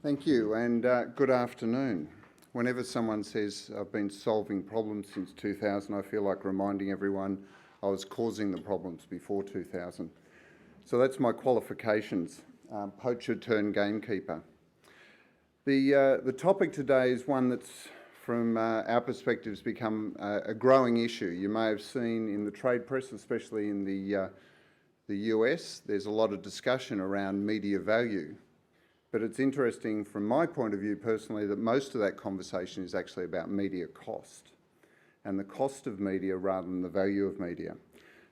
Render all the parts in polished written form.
Thank you, and good afternoon. Whenever someone says I've been solving problems since 2000, I feel like reminding everyone I was causing the problems before 2000. So that's my qualifications, poacher turned gamekeeper. The topic today is one that's, from our perspective, has become a growing issue. You may have seen in the trade press, especially in the US, there's a lot of discussion around media value. But it's interesting from my point of view personally that most of that conversation is actually about media cost and the cost of media rather than the value of media.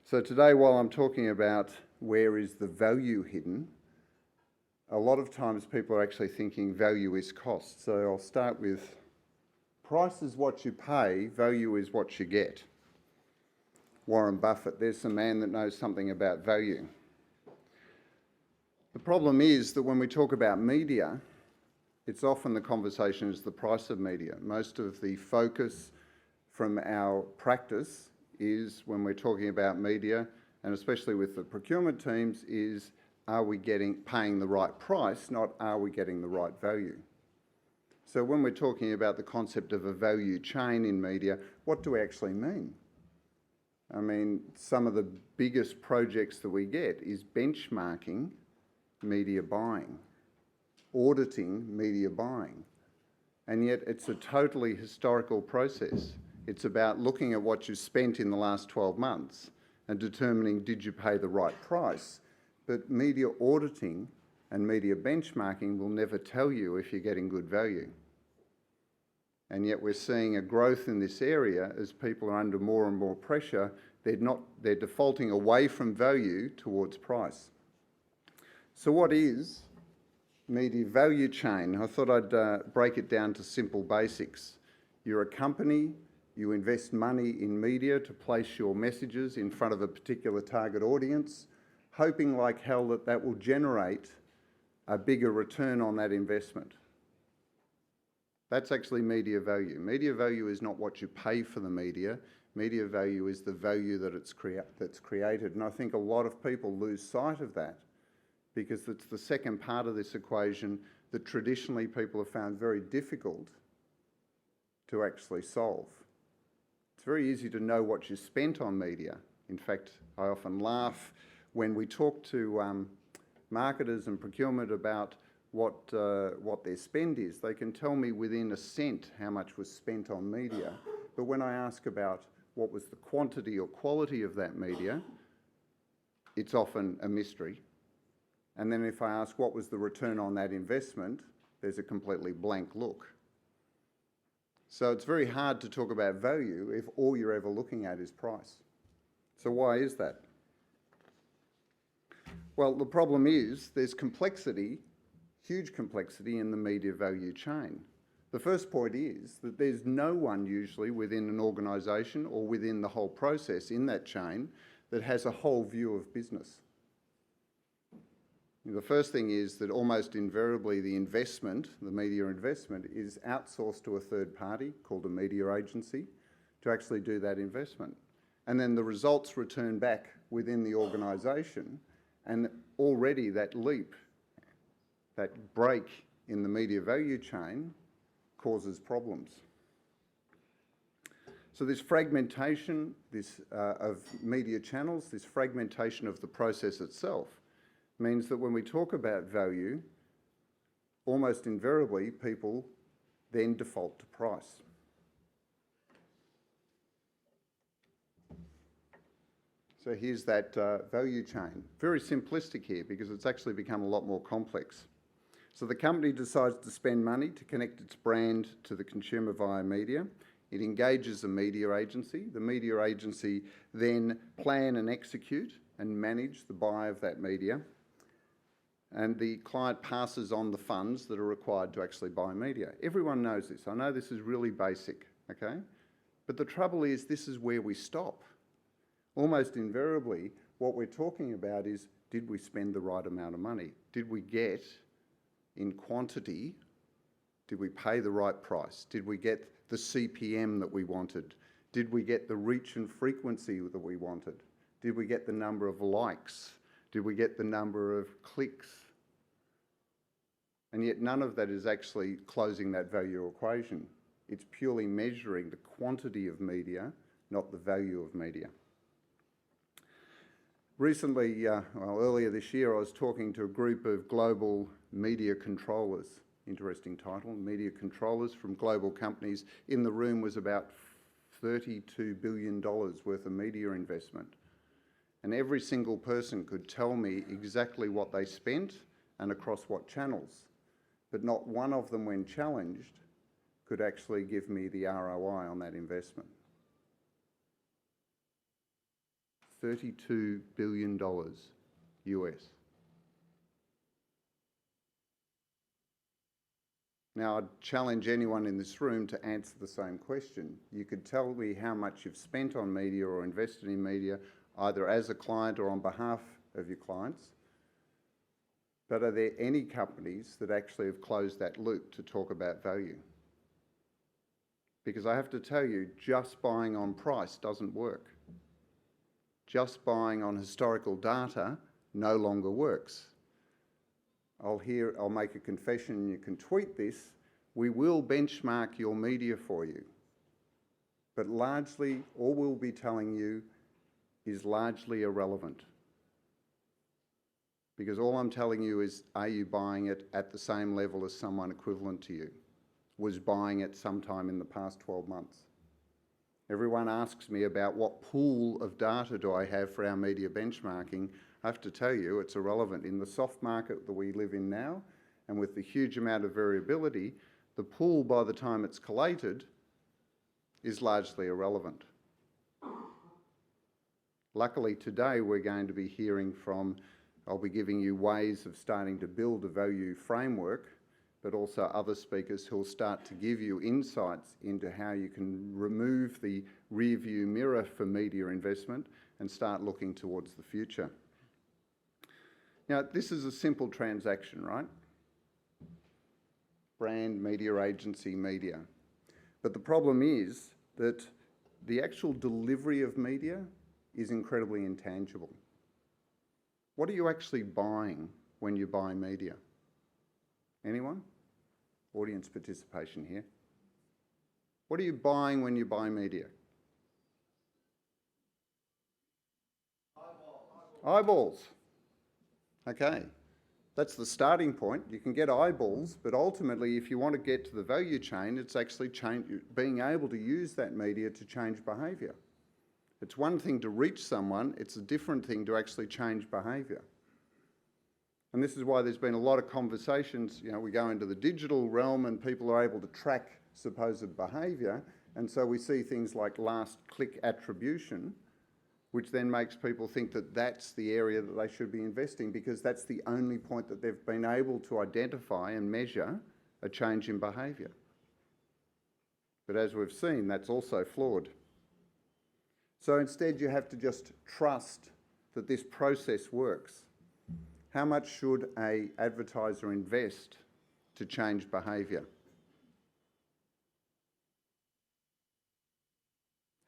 So today, while I'm talking about where is the value hidden, a lot of times people are actually thinking value is cost. So I'll start with price is what you pay, value is what you get. Warren Buffett, there's a man that knows something about value. The problem is that when we talk about media, it's often the conversation is the price of media. Most of the focus from our practice is when we're talking about media, and especially with the procurement teams, is are we paying the right price, not are we getting the right value. So when we're talking about the concept of a value chain in media, what do we actually mean? I mean, some of the biggest projects that we get is benchmarking media buying, auditing media buying, and yet it's a totally historical process. It's about looking at what you spent in the last 12 months and determining did you pay the right price. But media auditing and media benchmarking will never tell you if you're getting good value. And yet we're seeing a growth in this area as people are under more and more pressure. They're defaulting away from value towards price. So what is media value chain? I thought I'd break it down to simple basics. You're a company, you invest money in media to place your messages in front of a particular target audience, hoping like hell that that will generate a bigger return on that investment. That's actually media value. Media value is not what you pay for the media. Media value is the value that that's created. And I think a lot of people lose sight of that, because it's the second part of this equation that traditionally people have found very difficult to actually solve. It's very easy to know what you spent on media. In fact, I often laugh when we talk to marketers and procurement about what their spend is. They can tell me within a cent how much was spent on media, but when I ask about what was the quantity or quality of that media, it's often a mystery. And then if I ask what was the return on that investment, there's a completely blank look. So it's very hard to talk about value if all you're ever looking at is price. So why is that? Well, the problem is there's complexity, huge complexity in the media value chain. The first point is that there's no one usually within an organisation or within the whole process in that chain that has a whole view of business. The first thing is that almost invariably the investment, the media investment, is outsourced to a third party called a media agency to actually do that investment. And then the results return back within the organisation, and already that leap, that break in the media value chain causes problems. So this fragmentation of media channels, this fragmentation of the process itself, means that when we talk about value, almost invariably people then default to price. So here's that value chain. Very simplistic here because it's actually become a lot more complex. So the company decides to spend money to connect its brand to the consumer via media. It engages a media agency. The media agency then plan and execute and manage the buy of that media. And the client passes on the funds that are required to actually buy media. Everyone knows this. I know this is really basic, okay? But the trouble is this is where we stop. Almost invariably, what we're talking about is, did we spend the right amount of money? Did we get in quantity? Did we pay the right price? Did we get the CPM that we wanted? Did we get the reach and frequency that we wanted? Did we get the number of likes? Did we get the number of clicks? And yet none of that is actually closing that value equation. It's purely measuring the quantity of media, not the value of media. Recently, earlier this year, I was talking to a group of global media controllers. Interesting title, media controllers from global companies. In the room was about $32 billion worth of media investment. And every single person could tell me exactly what they spent and across what channels. But not one of them, when challenged, could actually give me the ROI on that investment. $32 billion US. Now, I'd challenge anyone in this room to answer the same question. You could tell me how much you've spent on media or invested in media, either as a client or on behalf of your clients. But are there any companies that actually have closed that loop to talk about value? Because I have to tell you, just buying on price doesn't work. Just buying on historical data no longer works. I'll make a confession, and you can tweet this. We will benchmark your media for you. But largely, all we'll be telling you is largely irrelevant. Because all I'm telling you is, are you buying it at the same level as someone equivalent to you was buying it sometime in the past 12 months? Everyone asks me about what pool of data do I have for our media benchmarking. I have to tell you, it's irrelevant. In the soft market that we live in now, and with the huge amount of variability, the pool, by the time it's collated, is largely irrelevant. Luckily today, we're going to be hearing from, I'll be giving you ways of starting to build a value framework, but also other speakers who'll start to give you insights into how you can remove the rear view mirror for media investment and start looking towards the future. Now, this is a simple transaction, right? Brand, media agency, media. But the problem is that the actual delivery of media is incredibly intangible. What are you actually buying when you buy media? Anyone? Audience participation here. What are you buying when you buy media? Eyeballs. Okay, that's the starting point. You can get eyeballs, but ultimately, if you want to get to the value chain, it's actually being able to use that media to change behaviour. It's one thing to reach someone, it's a different thing to actually change behaviour. And this is why there's been a lot of conversations, we go into the digital realm and people are able to track supposed behaviour, and so we see things like last click attribution, which then makes people think that that's the area that they should be investing because that's the only point that they've been able to identify and measure a change in behaviour. But as we've seen, that's also flawed. So instead you have to just trust that this process works. How much should an advertiser invest to change behaviour?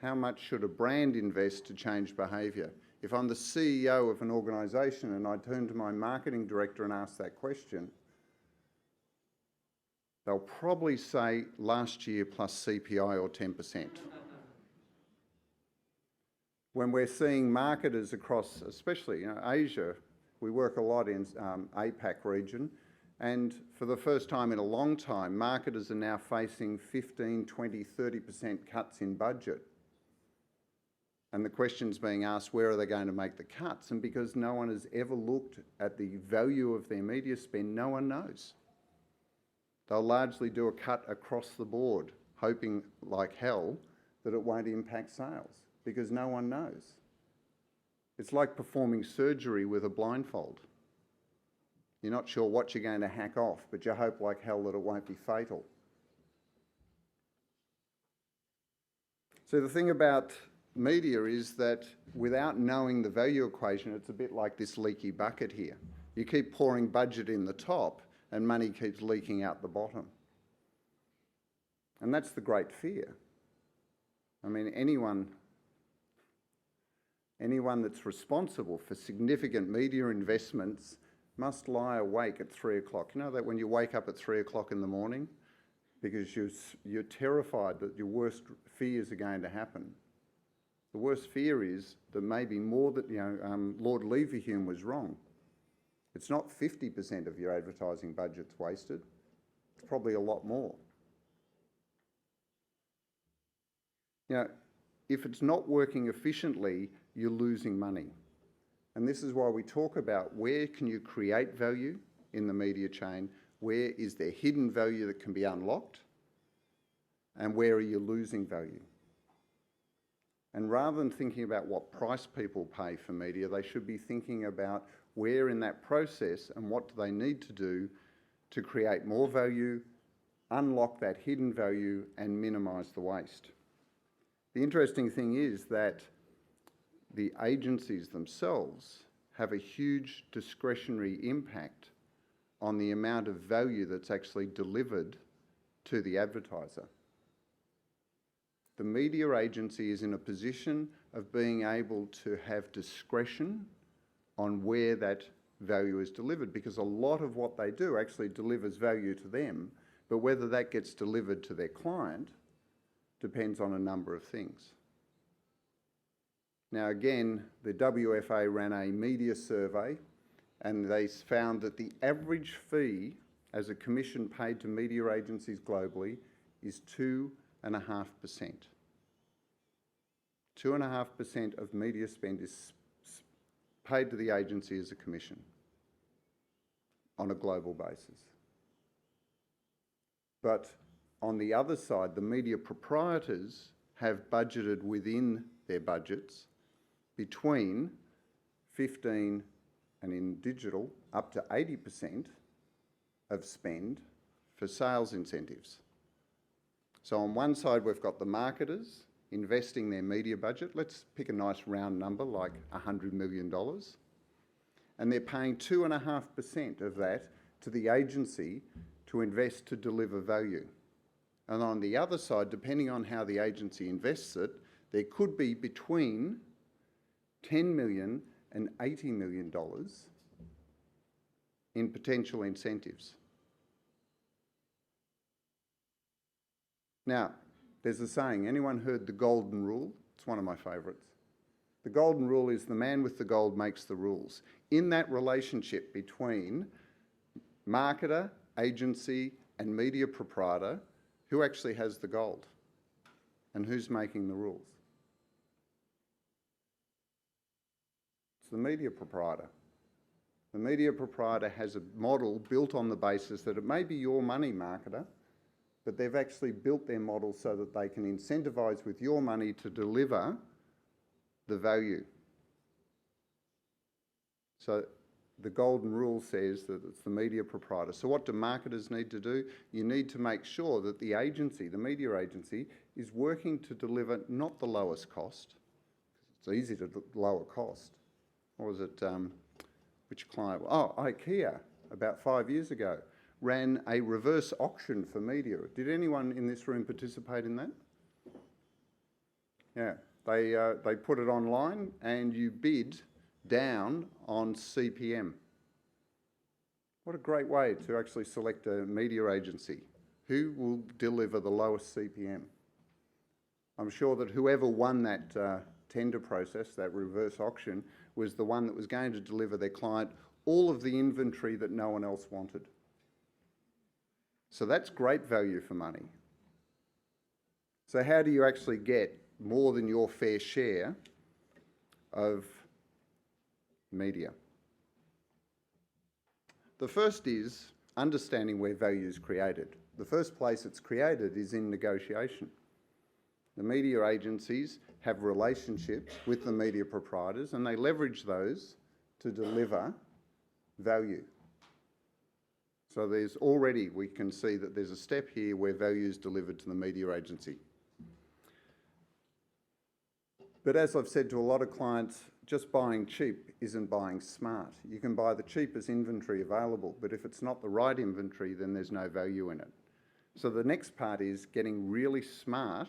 How much should a brand invest to change behaviour? If I'm the CEO of an organisation and I turn to my marketing director and ask that question, they'll probably say last year plus CPI or 10%. When we're seeing marketers across, especially Asia, we work a lot in APAC region, and for the first time in a long time, marketers are now facing 15, 20, 30% cuts in budget. And the question's being asked, where are they going to make the cuts? And because no one has ever looked at the value of their media spend, no one knows. They'll largely do a cut across the board, hoping like hell that it won't impact sales, because no one knows. It's like performing surgery with a blindfold. You're not sure what you're going to hack off, but you hope like hell that it won't be fatal. So the thing about media is that without knowing the value equation, it's a bit like this leaky bucket here. You keep pouring budget in the top and money keeps leaking out the bottom. And that's the great fear. I mean, anyone that's responsible for significant media investments must lie awake at 3 o'clock. You know that when you wake up at 3 o'clock in the morning because you're terrified that your worst fears are going to happen. The worst fear is that maybe more that, Lord Leverhulme was wrong. It's not 50% of your advertising budget's wasted. It's probably a lot more. If it's not working efficiently, you're losing money. And this is why we talk about where can you create value in the media chain, where is there hidden value that can be unlocked, and where are you losing value. And rather than thinking about what price people pay for media, they should be thinking about where in that process and what do they need to do to create more value, unlock that hidden value, and minimise the waste. The interesting thing is that the agencies themselves have a huge discretionary impact on the amount of value that's actually delivered to the advertiser. The media agency is in a position of being able to have discretion on where that value is delivered, because a lot of what they do actually delivers value to them, but whether that gets delivered to their client depends on a number of things. Now again, the WFA ran a media survey and they found that the average fee as a commission paid to media agencies globally is 2.5%. 2.5% of media spend is paid to the agency as a commission on a global basis. But on the other side, the media proprietors have budgeted within their budgets between 15 and in digital up to 80% of spend for sales incentives. So on one side, we've got the marketers investing their media budget. Let's pick a nice round number like $100 million. And they're paying 2.5% of that to the agency to invest to deliver value. And on the other side, depending on how the agency invests it, there could be between $10 million and $80 million in potential incentives. Now, there's a saying, anyone heard the golden rule? It's one of my favourites. The golden rule is the man with the gold makes the rules. In that relationship between marketer, agency and media proprietor, who actually has the gold and who's making the rules? It's the media proprietor. The media proprietor has a model built on the basis that it may be your money, marketer, but they've actually built their model so that they can incentivise with your money to deliver the value. So the golden rule says that it's the media proprietor. So what do marketers need to do? You need to make sure that the agency, the media agency, is working to deliver not the lowest cost. It's easy to lower cost. What was it? Which client? Oh, IKEA, about 5 years ago, ran a reverse auction for media. Did anyone in this room participate in that? Yeah, they put it online and you bid down on CPM. What a great way to actually select a media agency. Who will deliver the lowest CPM? I'm sure that whoever won that tender process, that reverse auction, was the one that was going to deliver their client all of the inventory that no one else wanted. So that's great value for money. So how do you actually get more than your fair share of media? The first is understanding where value is created. The first place it's created is in negotiation. The media agencies have relationships with the media proprietors and they leverage those to deliver value. So there's already, we can see that there's a step here where value is delivered to the media agency. But as I've said to a lot of clients, just buying cheap isn't buying smart. You can buy the cheapest inventory available, but if it's not the right inventory, then there's no value in it. So the next part is getting really smart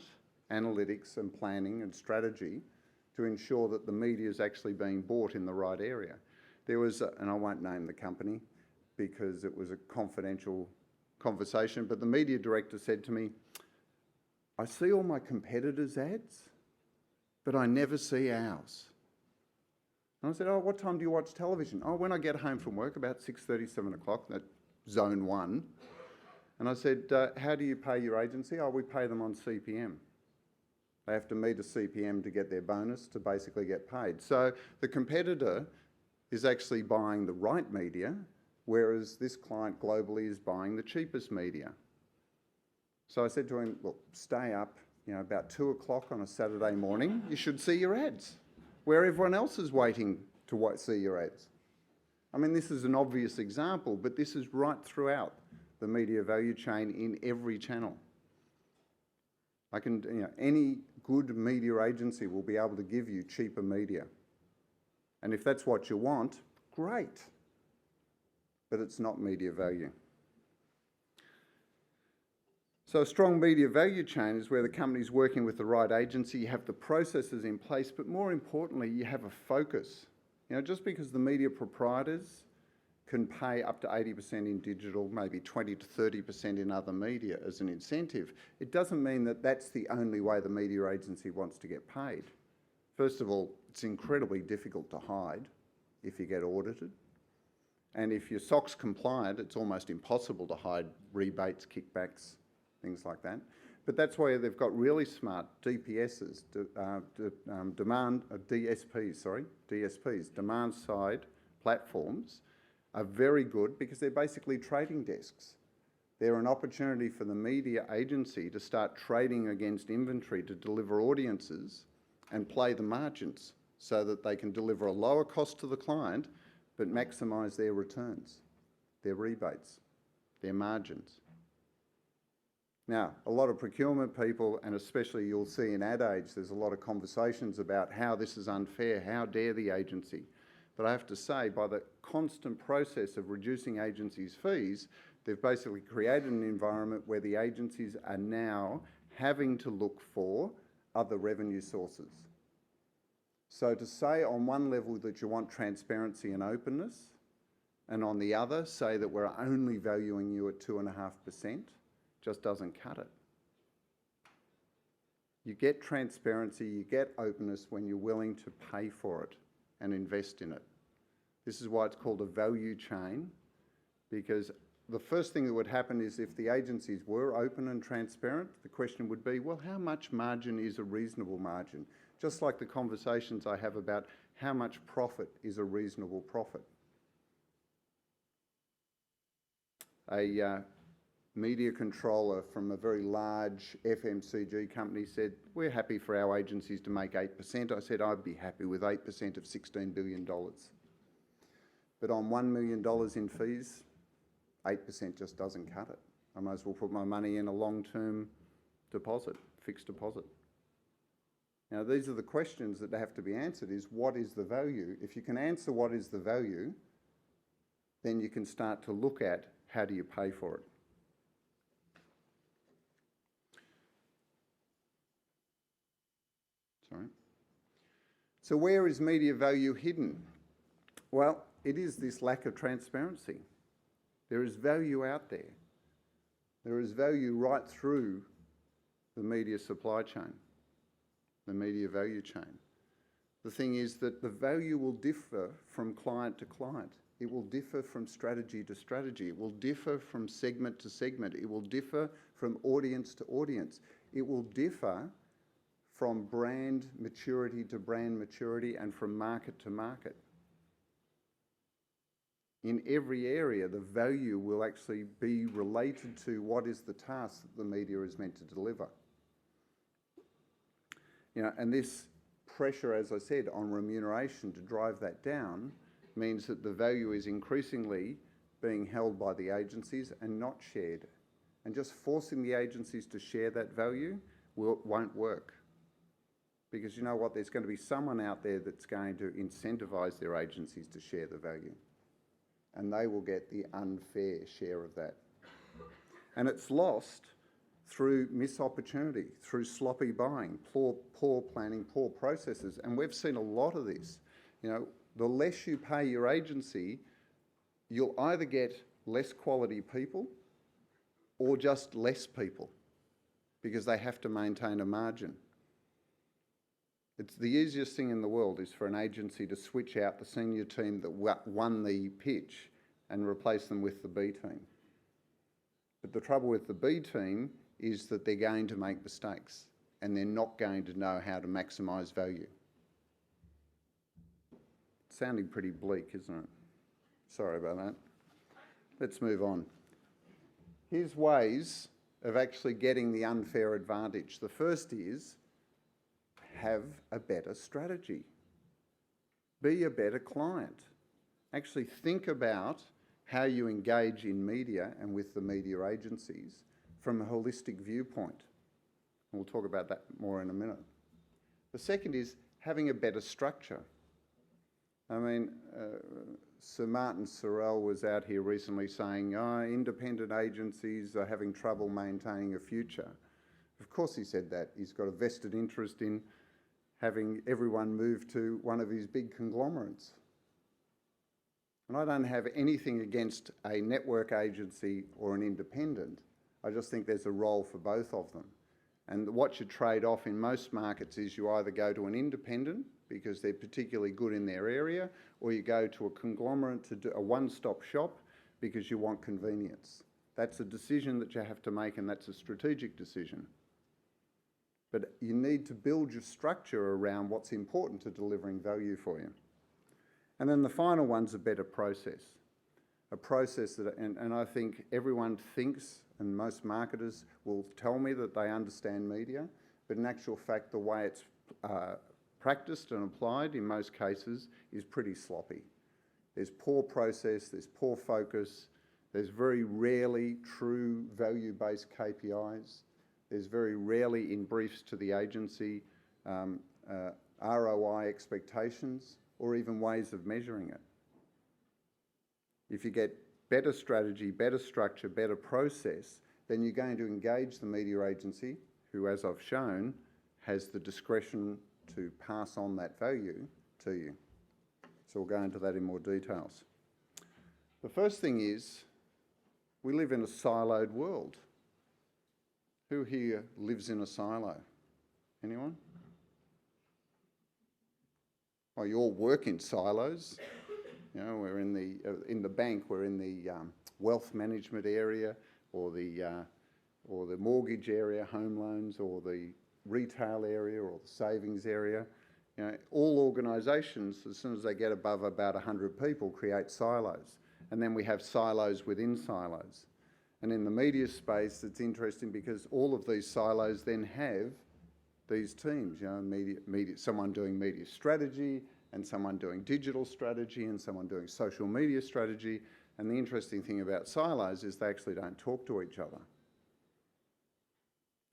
analytics and planning and strategy to ensure that the media is actually being bought in the right area. There was, and I won't name the company because it was a confidential conversation, but the media director said to me, I see all my competitors' ads, but I never see ours. And I said, oh, what time do you watch television? Oh, when I get home from work, about 6:30, 7 o'clock, that's zone 1. And I said, how do you pay your agency? Oh, we pay them on CPM. They have to meet a CPM to get their bonus to basically get paid. So the competitor is actually buying the right media, whereas this client globally is buying the cheapest media. So I said to him, look, stay up, about 2 o'clock on a Saturday morning, you should see your ads, where everyone else is waiting to see your ads. I mean, this is an obvious example, but this is right throughout the media value chain in every channel. Any good media agency will be able to give you cheaper media. And if that's what you want, great. But it's not media value. So a strong media value chain is where the company's working with the right agency, you have the processes in place, but more importantly, you have a focus. Just because the media proprietors can pay up to 80% in digital, maybe 20 to 30% in other media as an incentive, it doesn't mean that that's the only way the media agency wants to get paid. First of all, it's incredibly difficult to hide if you get audited. And if you're SOX compliant, it's almost impossible to hide rebates, kickbacks, things like that. But that's why they've got really smart DSPs, demand side platforms are very good because they're basically trading desks. They're an opportunity for the media agency to start trading against inventory to deliver audiences and play the margins so that they can deliver a lower cost to the client but maximise their returns, their rebates, their margins. Now, a lot of procurement people, and especially you'll see in Ad Age, there's a lot of conversations about how this is unfair, how dare the agency. But I have to say, by the constant process of reducing agencies' fees, they've basically created an environment where the agencies are now having to look for other revenue sources. So to say on one level that you want transparency and openness, and on the other say that we're only valuing you at 2.5%, just doesn't cut it. You get transparency, you get openness when you're willing to pay for it and invest in it. This is why it's called a value chain, because the first thing that would happen is if the agencies were open and transparent, the question would be, well, how much margin is a reasonable margin? Just like the conversations I have about how much profit is a reasonable profit. A media controller from a very large FMCG company said, we're happy for our agencies to make 8%. I said, I'd be happy with 8% of $16 billion. But on $1 million in fees, 8% just doesn't cut it. I might as well put my money in a long-term deposit, fixed deposit. Now, these are the questions that have to be answered, is what is the value? If you can answer what is the value, then you can start to look at how do you pay for it. So where is media value hidden? Well, it is this lack of transparency. There is value out there. There is value right through the media supply chain, the media value chain. The thing is that the value will differ from client to client. It will differ from strategy to strategy. It will differ from segment to segment. It will differ from audience to audience. It will differ from brand maturity to brand maturity and from market to market. In every area, the value will actually be related to what is the task that the media is meant to deliver. And this pressure, as I said, on remuneration to drive that down means that the value is increasingly being held by the agencies and not shared. And just forcing the agencies to share that value won't work. Because you know what, there's going to be someone out there that's going to incentivise their agencies to share the value. And they will get the unfair share of that. And it's lost through missed opportunity, through sloppy buying, poor planning, poor processes. And we've seen a lot of this. the less you pay your agency, you'll either get less quality people or just less people, because they have to maintain a margin. It's the easiest thing in the world is for an agency to switch out the senior team that won the pitch and replace them with the B team. But the trouble with the B team is that they're going to make mistakes and they're not going to know how to maximise value. It's sounding pretty bleak, isn't it? Sorry about that. Let's move on. Here's ways of actually getting the unfair advantage. The first is have a better strategy. Be a better client. Actually think about how you engage in media and with the media agencies from a holistic viewpoint. And we'll talk about that more in a minute. The second is having a better structure. I mean, Sir Martin Sorrell was out here recently saying, independent agencies are having trouble maintaining a future. Of course he said that. He's got a vested interest in having everyone move to one of his big conglomerates. And I don't have anything against a network agency or an independent. I just think there's a role for both of them. And what you trade off in most markets is you either go to an independent because they're particularly good in their area, or you go to a conglomerate to do a one-stop shop because you want convenience. That's a decision that you have to make, and that's a strategic decision. But you need to build your structure around what's important to delivering value for you. And then the final one's a better process. A process that, and I think everyone thinks, and most marketers will tell me that they understand media, but in actual fact, the way it's practiced and applied in most cases is pretty sloppy. There's poor process, there's poor focus, there's very rarely true value-based KPIs, there's very rarely in briefs to the agency ROI expectations or even ways of measuring it. If you get better strategy, better structure, better process, then you're going to engage the media agency, who, as I've shown, has the discretion to pass on that value to you. So we'll go into that in more details. The first thing is, we live in a siloed world. Who here lives in a silo? Anyone? Oh, you all work in silos. You know, we're in the bank, we're in the wealth management area, or the mortgage area, home loans, or the retail area, or the savings area. You know, all organisations, as soon as they get above about 100 people, create silos, and then we have silos within silos. And in the media space, it's interesting because all of these silos then have these teams. You know, someone doing media strategy, and someone doing digital strategy, and someone doing social media strategy. And the interesting thing about silos is they actually don't talk to each other.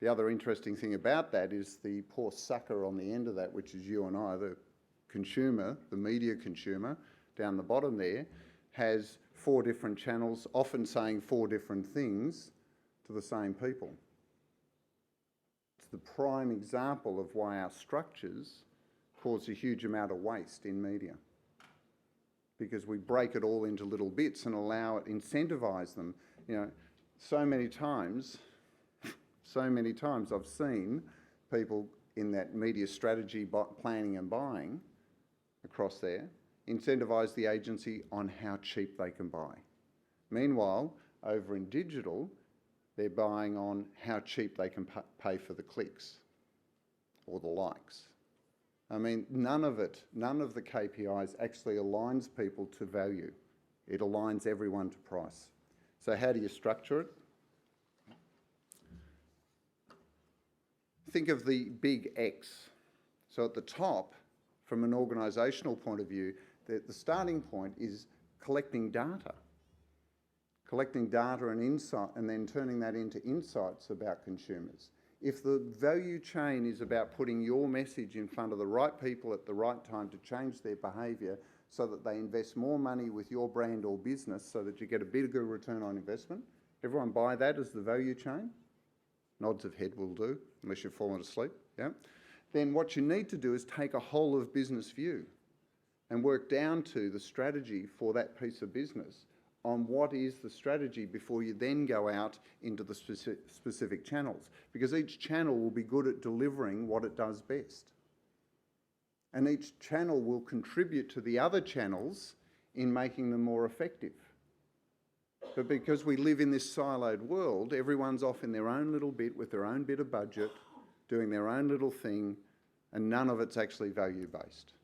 The other interesting thing about that is the poor sucker on the end of that, which is you and I, the consumer, the media consumer, down the bottom there, has 4 different channels, often saying 4 different things to the same people. It's the prime example of why our structures cause a huge amount of waste in media, because we break it all into little bits and incentivise them. You know, so many times I've seen people in that media strategy planning and buying across there incentivise the agency on how cheap they can buy. Meanwhile, over in digital, they're buying on how cheap they can pay for the clicks or the likes. I mean, none of the KPIs actually aligns people to value. It aligns everyone to price. So how do you structure it? Think of the big X. So at the top, from an organisational point of view, the starting point is collecting data. Collecting data and insight, and then turning that into insights about consumers. If the value chain is about putting your message in front of the right people at the right time to change their behaviour so that they invest more money with your brand or business so that you get a bigger return on investment, everyone buy that as the value chain? Nods of head will do, unless you've fallen asleep, yeah? Then what you need to do is take a whole of business view. and work down to the strategy for that piece of business on what is the strategy before you then go out into the specific channels, because each channel will be good at delivering what it does best. And each channel will contribute to the other channels in making them more effective. But because we live in this siloed world, everyone's off in their own little bit with their own bit of budget, doing their own little thing, and none of it's actually value-based.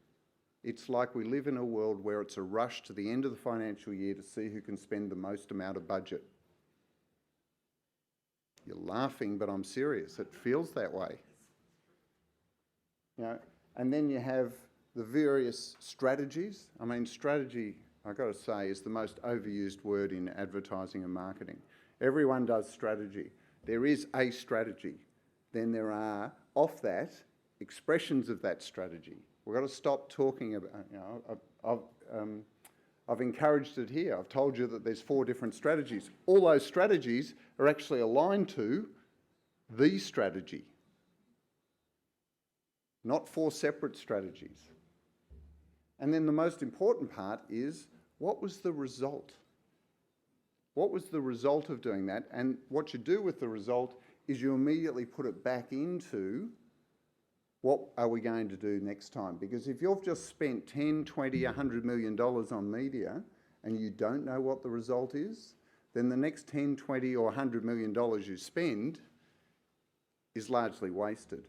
It's like we live in a world where it's a rush to the end of the financial year to see who can spend the most amount of budget. You're laughing, but I'm serious. It feels that way. You know, and then you have the various strategies. I mean, strategy, I've got to say, is the most overused word in advertising and marketing. Everyone does strategy. There is a strategy. Then there are, off that, expressions of that strategy. We've got to stop talking about, you know, I've encouraged it here. I've told you that there's 4 different strategies. All those strategies are actually aligned to the strategy, not 4 separate strategies. And then the most important part is, what was the result? What was the result of doing that? And what you do with the result is you immediately put it back into what are we going to do next time? Because if you've just spent 10, 20, $100 million on media and you don't know what the result is, then the next 10, 20 or $100 million you spend is largely wasted.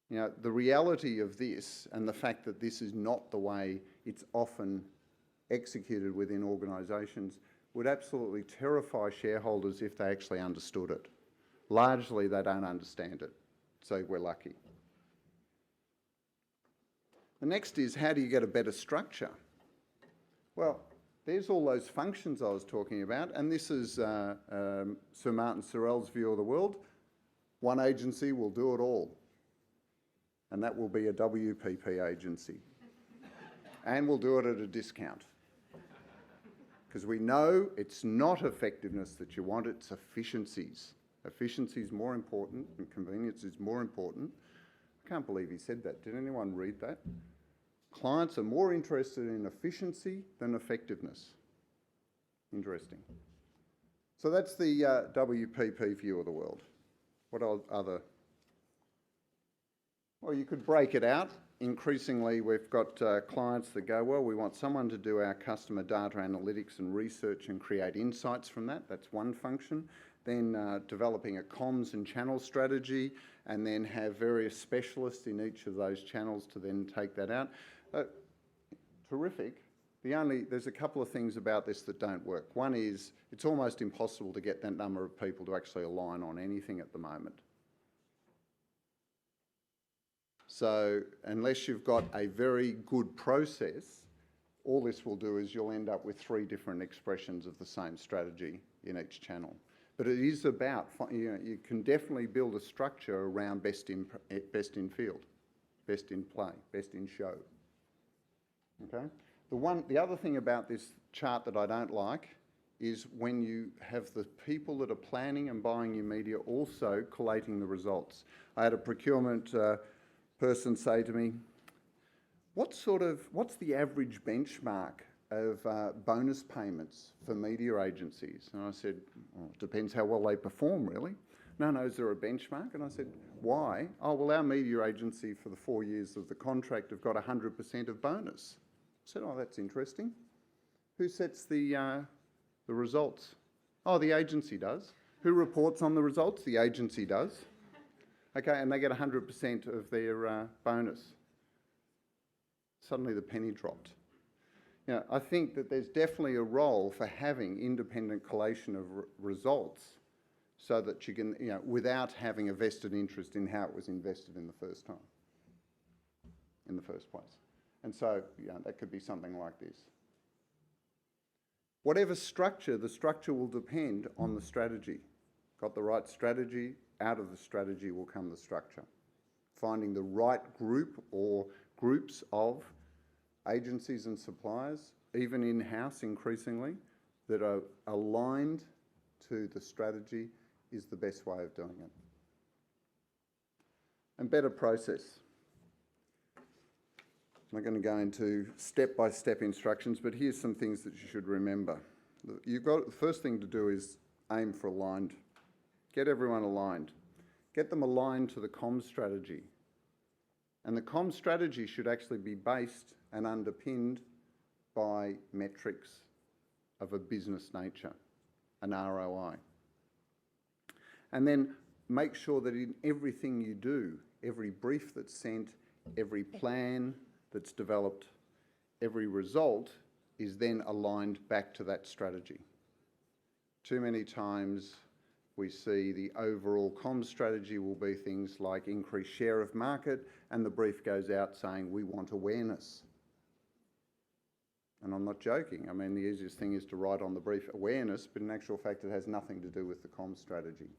You know, the reality of this and the fact that this is not the way it's often executed within organisations would absolutely terrify shareholders if they actually understood it. Largely, they don't understand it, so we're lucky. The next is, how do you get a better structure? Well, there's all those functions I was talking about, and this is Sir Martin Sorrell's view of the world. One agency will do it all, and that will be a WPP agency. And we'll do it at a discount. Because we know it's not effectiveness that you want, it's efficiencies. Efficiency is more important and convenience is more important. I can't believe he said that. Did anyone read that? Clients are more interested in efficiency than effectiveness. Interesting. So that's the WPP view of the world. What other? Well, you could break it out. Increasingly, we've got clients that go, well, we want someone to do our customer data analytics and research and create insights from that. That's one function. Then developing a comms and channel strategy, and then have various specialists in each of those channels to then take that out. Terrific. There's a couple of things about this that don't work. One is, it's almost impossible to get that number of people to actually align on anything at the moment. So unless you've got a very good process, all this will do is you'll end up with 3 different expressions of the same strategy in each channel. But it is about, you know, you can definitely build a structure around best in field, best in play, best in show. Okay? The other thing about this chart that I don't like is when you have the people that are planning and buying your media also collating the results. I had a procurement person say to me, what's the average benchmark of bonus payments for media agencies? And I said, well, it depends how well they perform, really. No, is there a benchmark? And I said, why? Oh, well, our media agency for the 4 years of the contract have got 100% of bonus. I said, oh, that's interesting. Who sets the results? Oh, the agency does. Who reports on the results? The agency does. Okay, and they get 100% of their bonus. Suddenly the penny dropped. You know, I think that there's definitely a role for having independent collation of results so that you can, you know, without having a vested interest in how it was invested in the first time, in the first place. And so, you know, that could be something like this. Whatever structure, the structure will depend on the strategy. Got the right strategy, out of the strategy will come the structure. Finding the right group or groups of agencies and suppliers, even in-house increasingly, that are aligned to the strategy is the best way of doing it. And better process. I'm not going to go into step-by-step instructions, but here's some things that you should remember. The first thing to do is aim for aligned. Get everyone aligned. Get them aligned to the comms strategy. And the comms strategy should actually be based and underpinned by metrics of a business nature, an ROI. And then make sure that in everything you do, every brief that's sent, every plan that's developed, every result is then aligned back to that strategy. Too many times we see the overall comms strategy will be things like increased share of market, and the brief goes out saying we want awareness. And I'm not joking. I mean, the easiest thing is to write on the brief awareness, but in actual fact it has nothing to do with the comms strategy.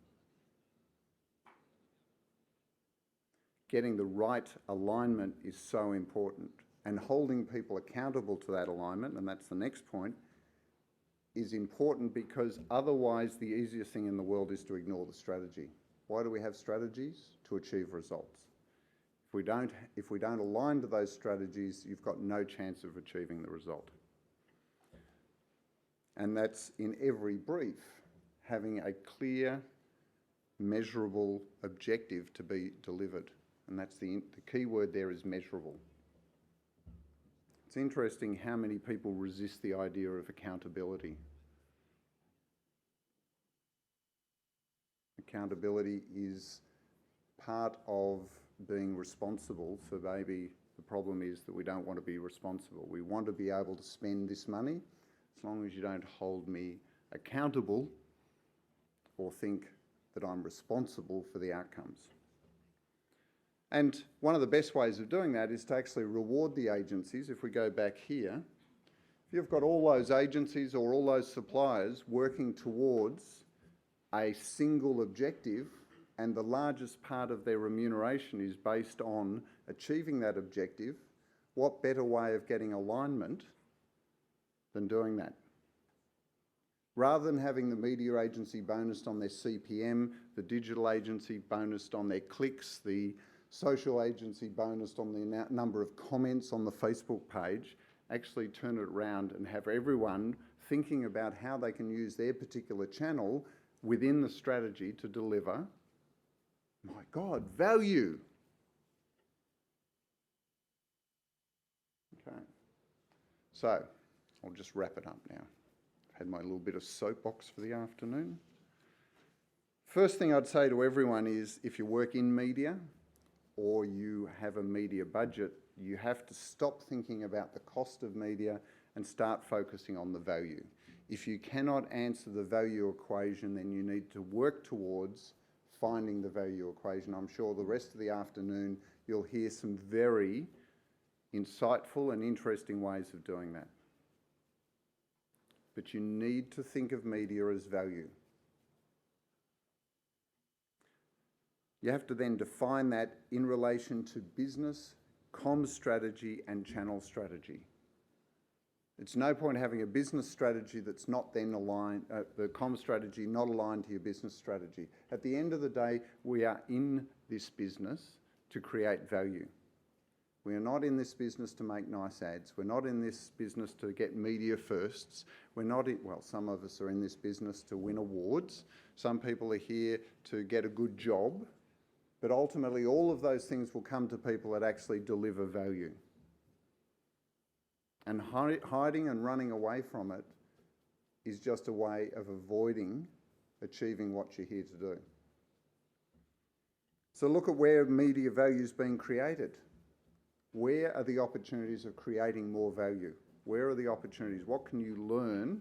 Getting the right alignment is so important, and holding people accountable to that alignment, and that's the next point, is important because otherwise the easiest thing in the world is to ignore the strategy. Why do we have strategies? To achieve results. If we don't align to those strategies, you've got no chance of achieving the result. And that's in every brief, having a clear, measurable objective to be delivered. And that's the key word there is measurable. It's interesting how many people resist the idea of accountability. Accountability is part of being responsible, so maybe the problem is that we don't want to be responsible. We want to be able to spend this money as long as you don't hold me accountable or think that I'm responsible for the outcomes. And one of the best ways of doing that is to actually reward the agencies. If we go back here, if you've got all those agencies or all those suppliers working towards a single objective, and the largest part of their remuneration is based on achieving that objective, what better way of getting alignment than doing that? Rather than having the media agency bonused on their CPM, the digital agency bonused on their clicks, the social agency bonused on the number of comments on the Facebook page, actually turn it around and have everyone thinking about how they can use their particular channel within the strategy to deliver, my God, value. Okay, so I'll just wrap it up now. I've had my little bit of soapbox for the afternoon. First thing I'd say to everyone is if you work in media or you have a media budget, you have to stop thinking about the cost of media and start focusing on the value. If you cannot answer the value equation, then you need to work towards finding the value equation. I'm sure the rest of the afternoon you'll hear some very insightful and interesting ways of doing that. But you need to think of media as value. You have to then define that in relation to business, comms strategy and channel strategy. It's no point having a business strategy that's not then aligned, the comms strategy not aligned to your business strategy. At the end of the day, we are in this business to create value. We are not in this business to make nice ads. We're not in this business to get media firsts. We're not in, well, some of us are in this business to win awards. Some people are here to get a good job. But ultimately, all of those things will come to people that actually deliver value. And hiding and running away from it is just a way of avoiding achieving what you're here to do. So look at where media value is being created. Where are the opportunities of creating more value? Where are the opportunities? What can you learn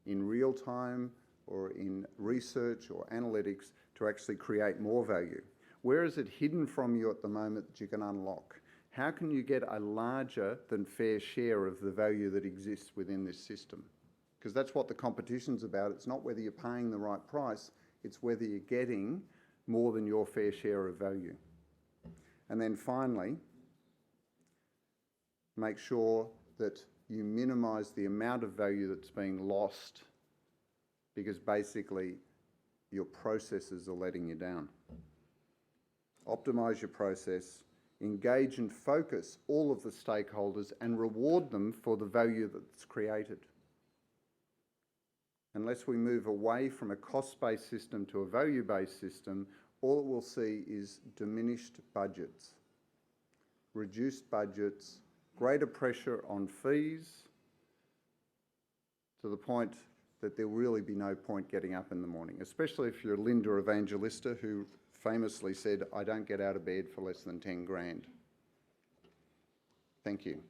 in real time or in research or analytics to actually create more value? Where is it hidden from you at the moment that you can unlock? How can you get a larger than fair share of the value that exists within this system? Because that's what the competition's about. It's not whether you're paying the right price, it's whether you're getting more than your fair share of value. And then finally, make sure that you minimise the amount of value that's being lost because basically your processes are letting you down. Optimise your process, engage and focus all of the stakeholders and reward them for the value that's created. Unless we move away from a cost-based system to a value-based system, all it will see is diminished budgets, reduced budgets, greater pressure on fees, to the point that there'll really be no point getting up in the morning, especially if you're Linda Evangelista, who famously said, "I don't get out of bed for less than 10 grand." Thank you.